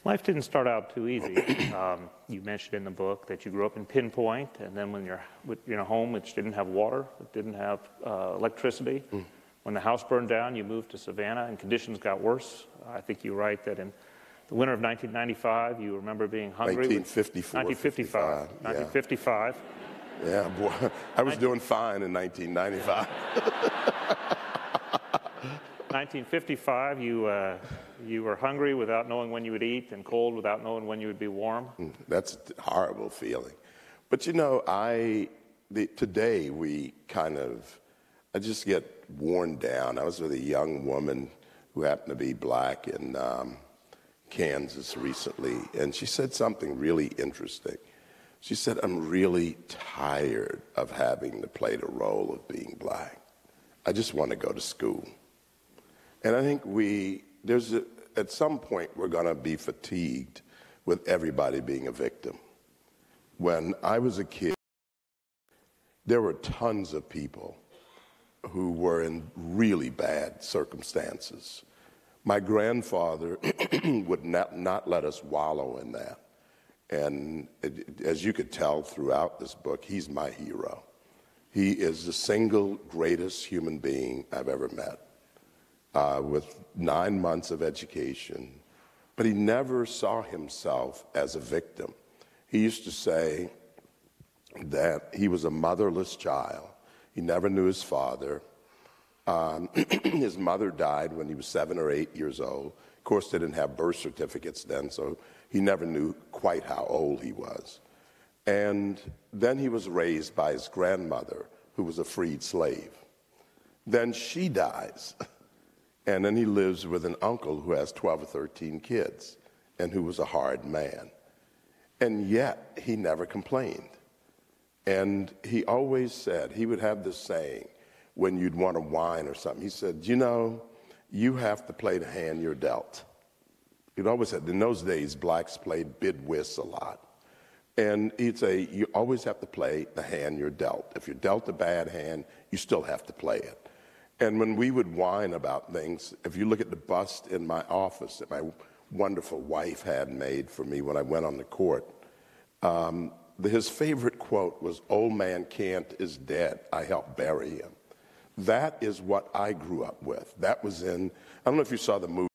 Life didn't start out too easy. You mentioned in the book that you grew up in Pinpoint, and then when you're in a home which didn't have water, it didn't have electricity. When the house burned down, you moved to Savannah, and conditions got worse. I think you write that in the winter of 1995, you remember being hungry. 1955. 1955. Yeah, boy, I was doing fine in 1995. 1955, you were hungry without knowing when you would eat, and cold without knowing when you would be warm. That's a horrible feeling. But you know, today I just get worn down. I was with a young woman who happened to be black in Kansas recently, and she said something really interesting. She said, "I'm really tired of having to play the role of being black. I just want to go to school." And I think at some point we're going to be fatigued with everybody being a victim. When I was a kid, there were tons of people who were in really bad circumstances. My grandfather would not let us wallow in that. And as you could tell throughout this book, he's my hero. He is the single greatest human being I've ever met, with 9 months of education. But he never saw himself as a victim. He used to say that he was a motherless child. He never knew his father. His mother died when he was 7 or 8 years old. Of course, they didn't have birth certificates then, so he never knew quite how old he was. And then he was raised by his grandmother, who was a freed slave. Then she dies, and then he lives with an uncle who has 12 or 13 kids and who was a hard man. And yet, he never complained. And he always said, he would have this saying when you'd want to whine or something. He said, you know, you have to play the hand you're dealt. He'd always said, in those days, blacks played bid whist a lot. And he'd say, you always have to play the hand you're dealt. If you're dealt a bad hand, you still have to play it. And when we would whine about things, if you look at the bust in my office that my wonderful wife had made for me when I went on the court, his favorite quote was, "Old man Kant is dead. I helped bury him." That is what I grew up with. That was I don't know if you saw the movie.